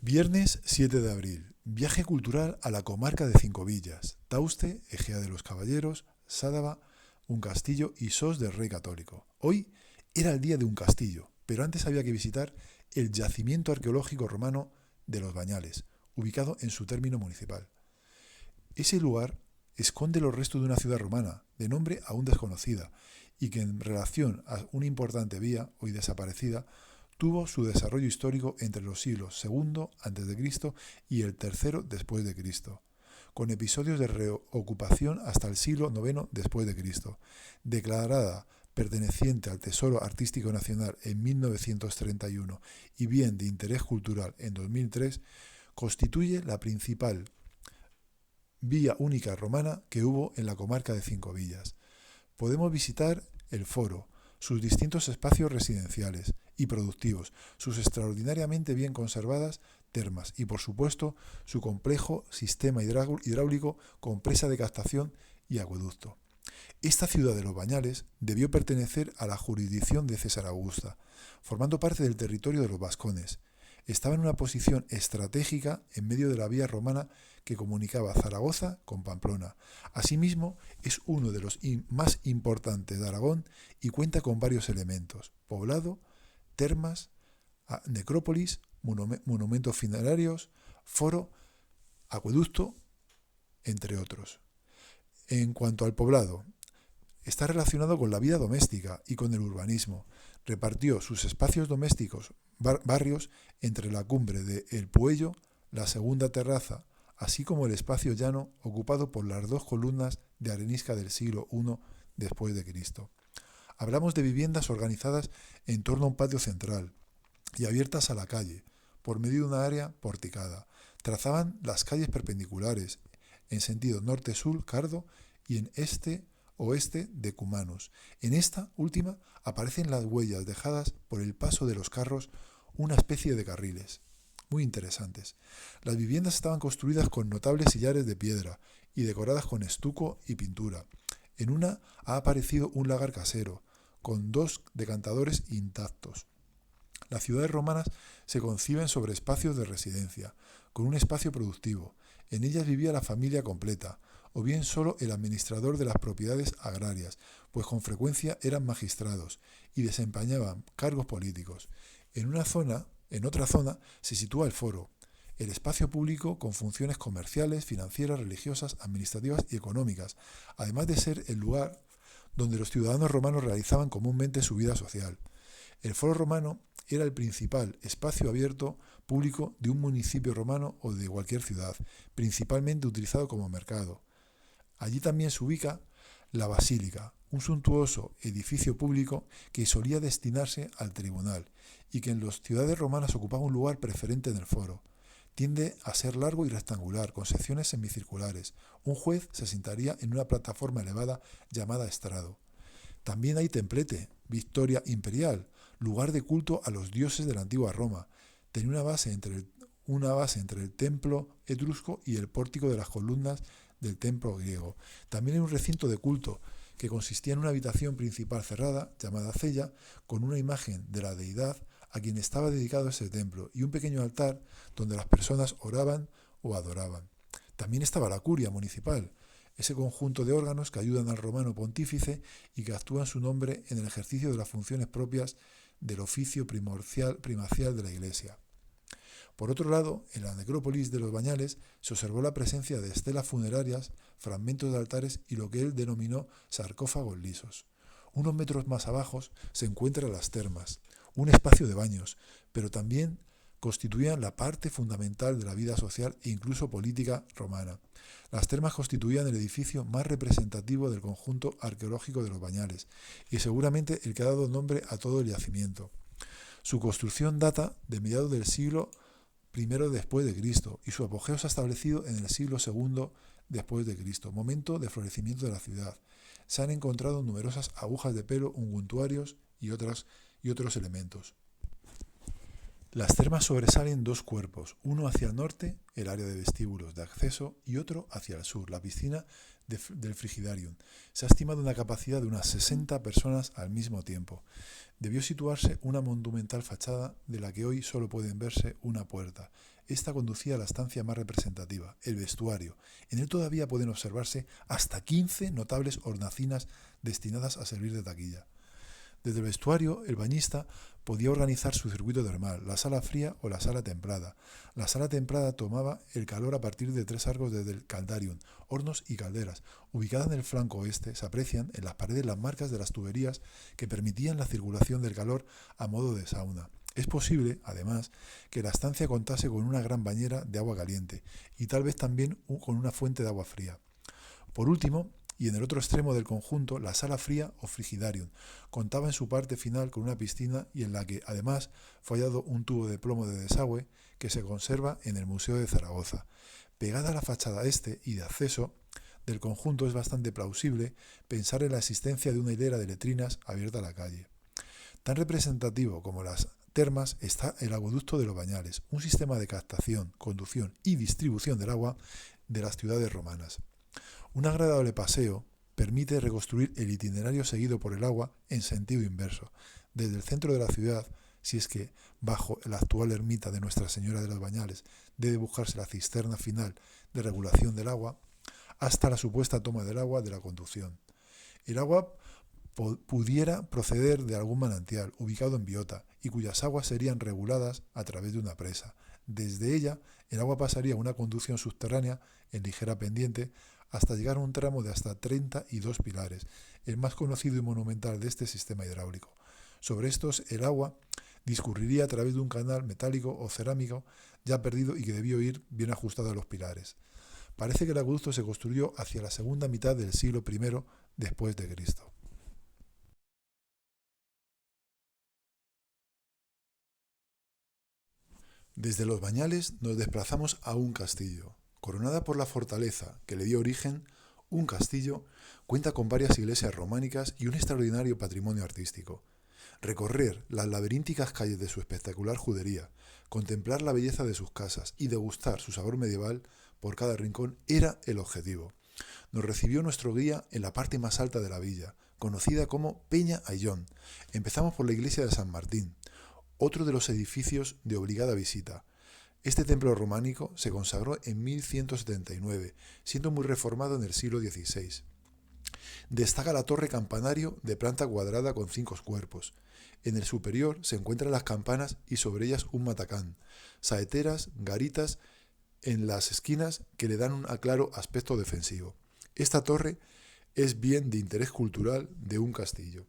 Viernes 7 de abril. Viaje cultural a la comarca de Cinco Villas, Tauste, Ejea de los Caballeros, Sádava, un castillo y Sos del Rey Católico. Hoy era el día de un castillo, pero antes había que visitar el yacimiento arqueológico romano de Los Bañales, ubicado en su término municipal. Ese lugar esconde los restos de una ciudad romana, de nombre aún desconocida, y que en relación a una importante vía, hoy desaparecida, tuvo su desarrollo histórico entre los siglos II a.C. y el III después de Cristo, con episodios de reocupación hasta el siglo IX después de Cristo. Declarada perteneciente al Tesoro Artístico Nacional en 1931 y bien de interés cultural en 2003, constituye la principal vía única romana que hubo en la comarca de Cinco Villas. Podemos visitar el foro, sus distintos espacios residenciales y productivos, sus extraordinariamente bien conservadas termas y, por supuesto, su complejo sistema hidráulico con presa de captación y acueducto. Esta ciudad de Los Bañales debió pertenecer a la jurisdicción de César Augusta, formando parte del territorio de los vascones. Estaba en una posición estratégica en medio de la vía romana que comunicaba Zaragoza con Pamplona. Asimismo, es uno de los más importantes de Aragón y cuenta con varios elementos: poblado, termas, necrópolis, monumentos funerarios, foro, acueducto, entre otros. En cuanto al poblado, está relacionado con la vida doméstica y con el urbanismo. Repartió sus espacios domésticos, barrios, entre la cumbre de El Puello, la segunda terraza, así como el espacio llano ocupado por las dos columnas de arenisca del siglo I después de Cristo. Hablamos de viviendas organizadas en torno a un patio central y abiertas a la calle, por medio de una área porticada. Trazaban las calles perpendiculares, en sentido norte-sur, Cardo, y en este-oeste, Decumanus. En esta última aparecen las huellas dejadas por el paso de los carros, una especie de carriles. Muy interesantes. Las viviendas estaban construidas con notables sillares de piedra y decoradas con estuco y pintura. En una ha aparecido un lagar casero, con dos decantadores intactos. Las ciudades romanas se conciben sobre espacios de residencia, con un espacio productivo. En ellas vivía la familia completa, o bien solo el administrador de las propiedades agrarias, pues con frecuencia eran magistrados y desempeñaban cargos políticos. En otra zona se sitúa el foro, el espacio público con funciones comerciales, financieras, religiosas, administrativas y económicas, además de ser el lugar donde los ciudadanos romanos realizaban comúnmente su vida social. El foro romano era el principal espacio abierto público de un municipio romano o de cualquier ciudad, principalmente utilizado como mercado. Allí también se ubica la basílica, un suntuoso edificio público que solía destinarse al tribunal y que en las ciudades romanas ocupaba un lugar preferente en el foro. Tiende a ser largo y rectangular, con secciones semicirculares. Un juez se sentaría en una plataforma elevada llamada estrado. También hay templete, Victoria Imperial, lugar de culto a los dioses de la antigua Roma. Tenía una base entre el templo etrusco y el pórtico de las columnas del templo griego. También hay un recinto de culto que consistía en una habitación principal cerrada, llamada cella, con una imagen de la deidad a quien estaba dedicado ese templo y un pequeño altar donde las personas oraban o adoraban. También estaba la curia municipal, ese conjunto de órganos que ayudan al romano pontífice y que actúan su nombre en el ejercicio de las funciones propias del oficio primacial de la Iglesia. Por otro lado, en la necrópolis de Los Bañales se observó la presencia de estelas funerarias, fragmentos de altares y lo que él denominó sarcófagos lisos. Unos metros más abajo se encuentran las termas, un espacio de baños, pero también constituían la parte fundamental de la vida social e incluso política romana. Las termas constituían el edificio más representativo del conjunto arqueológico de Los Bañales y seguramente el que ha dado nombre a todo el yacimiento. Su construcción data de mediados del siglo I después de Cristo y su apogeo se ha establecido en el siglo II después de Cristo, momento de florecimiento de la ciudad. Se han encontrado numerosas agujas de pelo, unguentuarios y otros elementos. Las termas sobresalen dos cuerpos, uno hacia el norte, el área de vestíbulos de acceso, y otro hacia el sur, la piscina del Frigidarium. Se ha estimado una capacidad de unas 60 personas al mismo tiempo. Debió situarse una monumental fachada de la que hoy solo pueden verse una puerta. Esta conducía a la estancia más representativa, el vestuario. En él todavía pueden observarse hasta 15 notables hornacinas destinadas a servir de taquilla. Desde el vestuario, el bañista podía organizar su circuito termal, la sala fría o la sala templada. La sala templada tomaba el calor a partir de 3 arcos desde el caldarium, hornos y calderas. Ubicada en el flanco oeste, se aprecian en las paredes las marcas de las tuberías que permitían la circulación del calor a modo de sauna. Es posible, además, que la estancia contase con una gran bañera de agua caliente y tal vez también con una fuente de agua fría. Por último, y en el otro extremo del conjunto, la sala fría o frigidarium contaba en su parte final con una piscina y en la que, además, fue hallado un tubo de plomo de desagüe que se conserva en el Museo de Zaragoza. Pegada a la fachada este y de acceso del conjunto es bastante plausible pensar en la existencia de una hilera de letrinas abierta a la calle. Tan representativo como las termas está el acueducto de los Bañales, un sistema de captación, conducción y distribución del agua de las ciudades romanas. Un agradable paseo permite reconstruir el itinerario seguido por el agua en sentido inverso, desde el centro de la ciudad, si es que bajo la actual ermita de Nuestra Señora de los Bañales debe buscarse la cisterna final de regulación del agua, hasta la supuesta toma del agua de la conducción. El agua pudiera proceder de algún manantial ubicado en Biota y cuyas aguas serían reguladas a través de una presa. Desde ella, el agua pasaría a una conducción subterránea en ligera pendiente hasta llegar a un tramo de hasta 32 pilares, el más conocido y monumental de este sistema hidráulico. Sobre estos, el agua discurriría a través de un canal metálico o cerámico ya perdido y que debió ir bien ajustado a los pilares. Parece que el acueducto se construyó hacia la segunda mitad del siglo I después de Cristo. Desde los Bañales nos desplazamos a un castillo. Coronada por la fortaleza que le dio origen, un castillo cuenta con varias iglesias románicas y un extraordinario patrimonio artístico. Recorrer las laberínticas calles de su espectacular judería, contemplar la belleza de sus casas y degustar su sabor medieval por cada rincón era el objetivo. Nos recibió nuestro guía en la parte más alta de la villa, conocida como Peña Ayllón. Empezamos por la iglesia de San Martín, otro de los edificios de obligada visita. Este templo románico se consagró en 1179, siendo muy reformado en el siglo XVI. Destaca la torre campanario de planta cuadrada con 5 cuerpos. En el superior se encuentran las campanas y sobre ellas un matacán, saeteras, garitas en las esquinas que le dan un claro aspecto defensivo. Esta torre es bien de interés cultural de un castillo.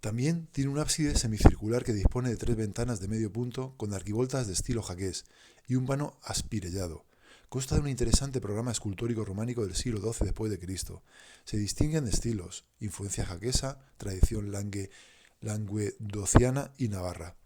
También tiene un ábside semicircular que dispone de 3 ventanas de medio punto con arquivoltas de estilo jaqués y un vano aspirellado. Consta de un interesante programa escultórico románico del siglo XII después de Cristo. Se distinguen estilos, influencia jaquesa, tradición languedociana y navarra.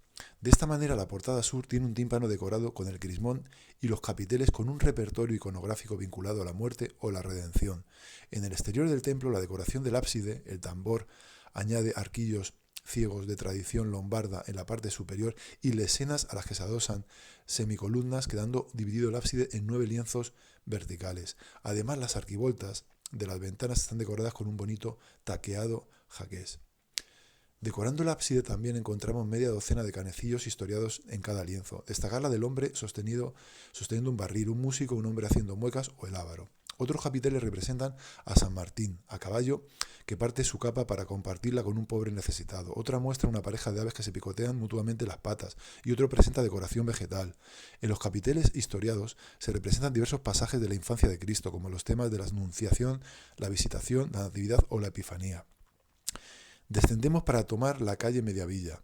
De esta manera la portada sur tiene un tímpano decorado con el crismón y los capiteles con un repertorio iconográfico vinculado a la muerte o la redención. En el exterior del templo la decoración del ábside, el tambor, añade arquillos ciegos de tradición lombarda en la parte superior y lesenas a las que se adosan semicolumnas, quedando dividido el ábside en 9 lienzos verticales. Además, las arquivoltas de las ventanas están decoradas con un bonito taqueado jaqués. Decorando el ábside también encontramos media docena de canecillos historiados en cada lienzo. Destacar la del hombre sosteniendo un barril, un músico, un hombre haciendo muecas o el ávaro. Otros capiteles representan a San Martín, a caballo, que parte su capa para compartirla con un pobre necesitado. Otra muestra una pareja de aves que se picotean mutuamente las patas, y otro presenta decoración vegetal. En los capiteles historiados se representan diversos pasajes de la infancia de Cristo, como los temas de la Anunciación, la Visitación, la Natividad o la Epifanía. Descendemos para tomar la calle Mediavilla.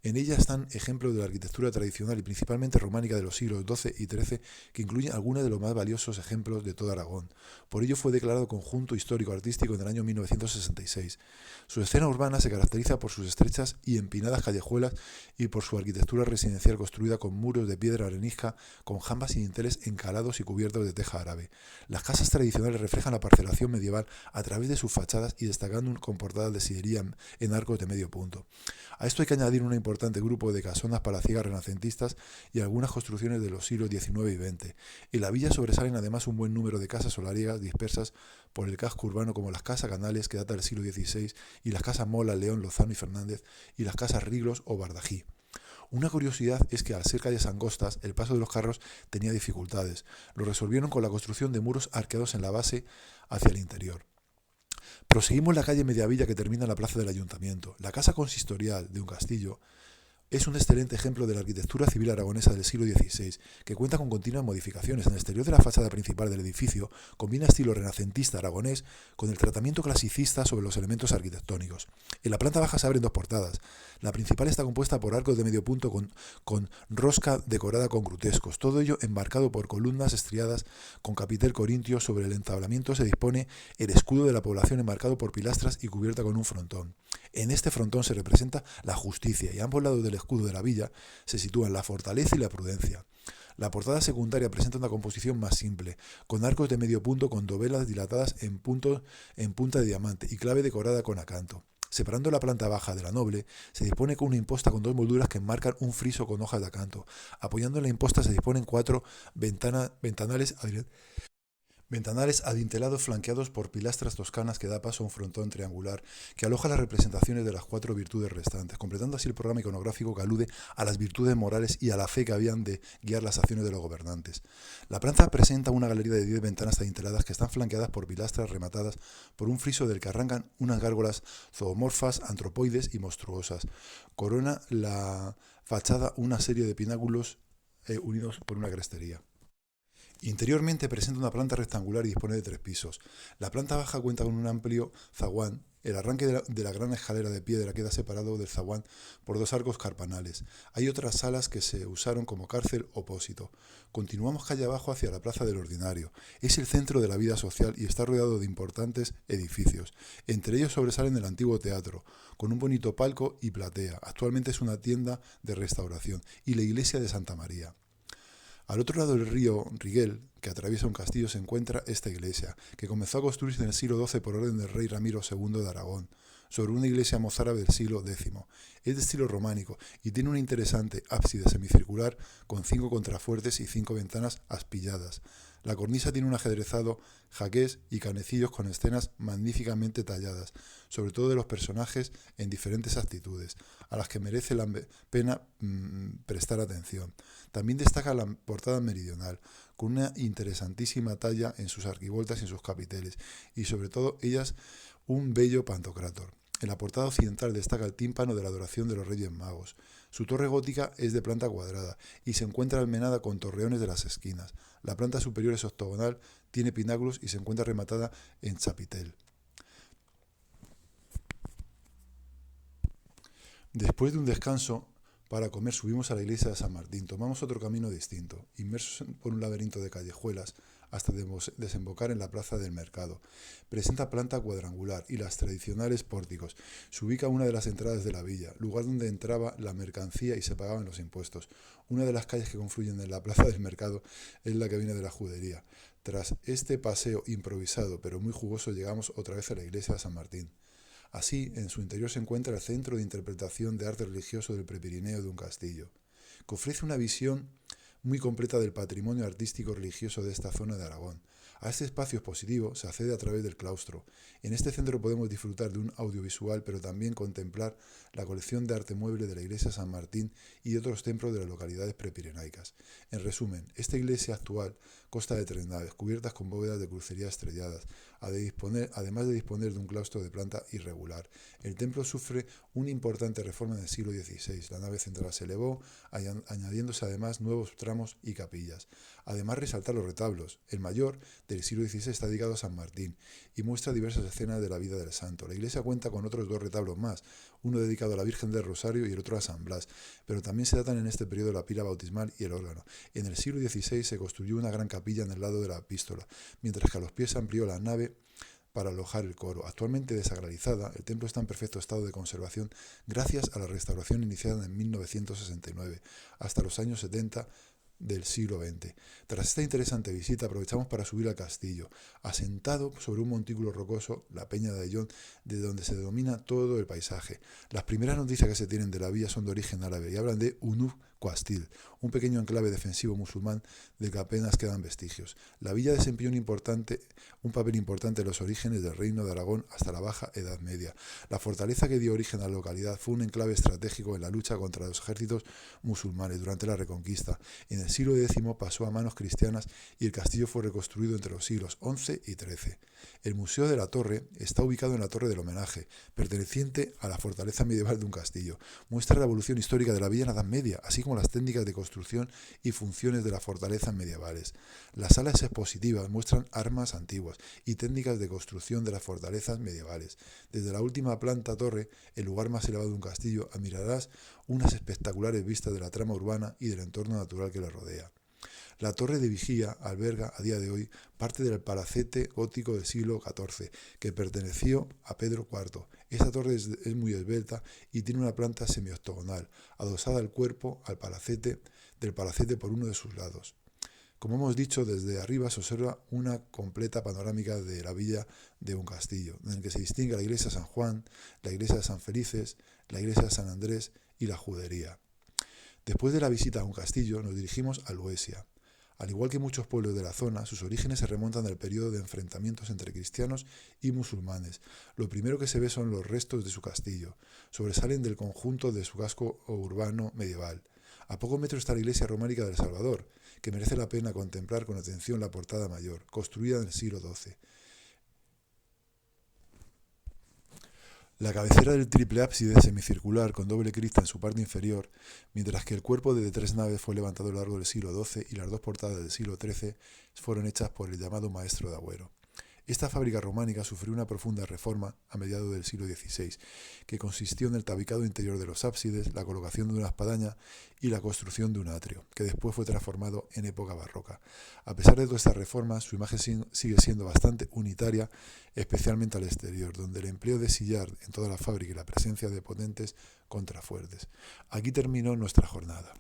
En ella están ejemplos de la arquitectura tradicional y principalmente románica de los siglos XII y XIII, que incluyen algunos de los más valiosos ejemplos de todo Aragón. Por ello fue declarado conjunto histórico-artístico en el año 1966. Su escena urbana se caracteriza por sus estrechas y empinadas callejuelas y por su arquitectura residencial construida con muros de piedra arenisca, con jambas y dinteles encalados y cubiertos de teja árabe. Las casas tradicionales reflejan la parcelación medieval a través de sus fachadas y destacando con portadas de sillería en arcos de medio punto. A esto hay que añadir una importante importante grupo de casonas palaciegas renacentistas y algunas construcciones de los siglos XIX y XX. En la villa sobresalen además un buen número de casas solariegas dispersas por el casco urbano, como las casas Canales, que data del siglo XVI, y las casas Mola, León, Lozano y Fernández, y las casas Riglos o Bardají. Una curiosidad es que al ser calles angostas, el paso de los carros tenía dificultades. Lo resolvieron con la construcción de muros arqueados en la base hacia el interior. Proseguimos la calle Mediavilla que termina en la plaza del Ayuntamiento. La casa consistorial de un castillo es un excelente ejemplo de la arquitectura civil aragonesa del siglo XVI, que cuenta con continuas modificaciones. En el exterior de la fachada principal del edificio combina estilo renacentista aragonés con el tratamiento clasicista sobre los elementos arquitectónicos. En la planta baja se abren dos portadas. La principal está compuesta por arcos de medio punto con rosca decorada con grutescos, todo ello enmarcado por columnas estriadas con capitel corintio. Sobre el entablamiento se dispone el escudo de la población enmarcado por pilastras y cubierta con un frontón. En este frontón se representa la justicia y a ambos lados del escudo de la villa se sitúan la fortaleza y la prudencia. La portada secundaria presenta una composición más simple, con arcos de medio punto con dovelas dilatadas en punta de diamante y clave decorada con acanto. Separando la planta baja de la noble, se dispone con una imposta con dos molduras que enmarcan un friso con hojas de acanto. Apoyando en la imposta se disponen 4 ventanales adintelados flanqueados por pilastras toscanas que da paso a un frontón triangular que aloja las representaciones de las 4 virtudes restantes, completando así el programa iconográfico que alude a las virtudes morales y a la fe que habían de guiar las acciones de los gobernantes. La planta presenta una galería de 10 ventanas adinteladas que están flanqueadas por pilastras rematadas por un friso del que arrancan unas gárgolas zoomorfas, antropoides y monstruosas. Corona la fachada una serie de pináculos unidos por una crestería. Interiormente presenta una planta rectangular y dispone de 3 pisos. La planta baja cuenta con un amplio zaguán. El arranque de la gran escalera de piedra queda separado del zaguán por 2 arcos carpanales. Hay otras salas que se usaron como cárcel o pósito. Continuamos calle abajo hacia la Plaza del Ordinario. Es el centro de la vida social y está rodeado de importantes edificios. Entre ellos sobresalen el antiguo teatro, con un bonito palco y platea. Actualmente es una tienda de restauración, y la iglesia de Santa María. Al otro lado del río Riguel, que atraviesa un castillo, se encuentra esta iglesia, que comenzó a construirse en el siglo XII por orden del rey Ramiro II de Aragón, sobre una iglesia mozárabe del siglo X. Es de estilo románico y tiene un interesante ábside semicircular con 5 contrafuertes y 5 ventanas aspilladas. La cornisa tiene un ajedrezado jaqués y canecillos con escenas magníficamente talladas, sobre todo de los personajes en diferentes actitudes, a las que merece la pena prestar atención. También destaca la portada meridional, con una interesantísima talla en sus arquivoltas y en sus capiteles, y sobre todo ellas un bello pantocrátor. En la portada occidental destaca el tímpano de la adoración de los Reyes Magos. Su torre gótica es de planta cuadrada y se encuentra almenada con torreones de las esquinas. La planta superior es octogonal, tiene pináculos y se encuentra rematada en chapitel. Después de un descanso para comer subimos a la iglesia de San Martín. Tomamos otro camino distinto, inmersos por un laberinto de callejuelas, hasta desembocar en la plaza del mercado. Presenta planta cuadrangular y las tradicionales pórticos. Se ubica una de las entradas de la villa, lugar donde entraba la mercancía y se pagaban los impuestos. Una de las calles que confluyen en la plaza del mercado es la que viene de la judería. Tras este paseo improvisado pero muy jugoso, llegamos otra vez a la iglesia de San Martín. Así, en su interior se encuentra el centro de interpretación de arte religioso del Prepirineo de un castillo, que ofrece una visión muy completa del patrimonio artístico religioso de esta zona de Aragón. A este espacio expositivo se accede a través del claustro. En este centro podemos disfrutar de un audiovisual, pero también contemplar la colección de arte mueble de la iglesia San Martín y de otros templos de las localidades prepirenaicas. En resumen, esta iglesia actual consta de 3 naves, cubiertas con bóvedas de crucería estrelladas, además de disponer de un claustro de planta irregular. El templo sufre una importante reforma en el siglo XVI. La nave central se elevó, añadiéndose además nuevos tramos y capillas. Además, resaltar los retablos. El mayor, del siglo XVI, está dedicado a San Martín y muestra diversas escenas de la vida del santo. La iglesia cuenta con otros 2 retablos más, uno dedicado a la Virgen del Rosario y el otro a San Blas, pero también se datan en este periodo la pila bautismal y el órgano. En el siglo XVI se construyó una gran capilla en el lado de la epístola, mientras que a los pies se amplió la nave para alojar el coro. Actualmente desagralizada, el templo está en perfecto estado de conservación gracias a la restauración iniciada en 1969. Hasta los años 70 del siglo XX. Tras esta interesante visita aprovechamos para subir al castillo, asentado sobre un montículo rocoso, la Peña de Ayllón, de donde se domina todo el paisaje. Las primeras noticias que se tienen de la villa son de origen árabe y hablan de Unuf Qastil, un pequeño enclave defensivo musulmán del que apenas quedan vestigios. La villa desempeñó un papel importante en los orígenes del Reino de Aragón hasta la Baja Edad Media. La fortaleza que dio origen a la localidad fue un enclave estratégico en la lucha contra los ejércitos musulmanes durante la Reconquista. En el siglo X pasó a manos cristianas y el castillo fue reconstruido entre los siglos XI y XIII. El Museo de la Torre está ubicado en la Torre del Homenaje, perteneciente a la fortaleza medieval de un castillo. Muestra la evolución histórica de la villa en la Edad Media, así como las técnicas de construcción y funciones de las fortalezas medievales. Las salas expositivas muestran armas antiguas y técnicas de construcción de las fortalezas medievales. Desde la última planta torre, el lugar más elevado de un castillo, admirarás unas espectaculares vistas de la trama urbana y del entorno natural que le rodea. La torre de vigía alberga a día de hoy parte del palacete gótico del siglo XIV, que perteneció a Pedro IV. Esta torre es muy esbelta y tiene una planta semioctogonal, adosada al cuerpo del palacete por uno de sus lados. Como hemos dicho, desde arriba se observa una completa panorámica de la villa de un castillo, en el que se distingue la iglesia de San Juan, la iglesia de San Felices, la iglesia de San Andrés y la judería. Después de la visita a un castillo, nos dirigimos a Luesia. Al igual que muchos pueblos de la zona, sus orígenes se remontan al periodo de enfrentamientos entre cristianos y musulmanes. Lo primero que se ve son los restos de su castillo. Sobresalen del conjunto de su casco urbano medieval. A pocos metros está la iglesia románica del Salvador, que merece la pena contemplar con atención la portada mayor, construida en el siglo XII. La cabecera del triple ábside es semicircular con doble crista en su parte inferior, mientras que el cuerpo de 3 naves fue levantado a lo largo del siglo XII y las 2 portadas del siglo XIII fueron hechas por el llamado maestro de Agüero. Esta fábrica románica sufrió una profunda reforma a mediados del siglo XVI, que consistió en el tabicado interior de los ábsides, la colocación de una espadaña y la construcción de un atrio, que después fue transformado en época barroca. A pesar de todas estas reformas, su imagen sigue siendo bastante unitaria, especialmente al exterior, donde el empleo de sillar en toda la fábrica y la presencia de potentes contrafuertes. Aquí terminó nuestra jornada.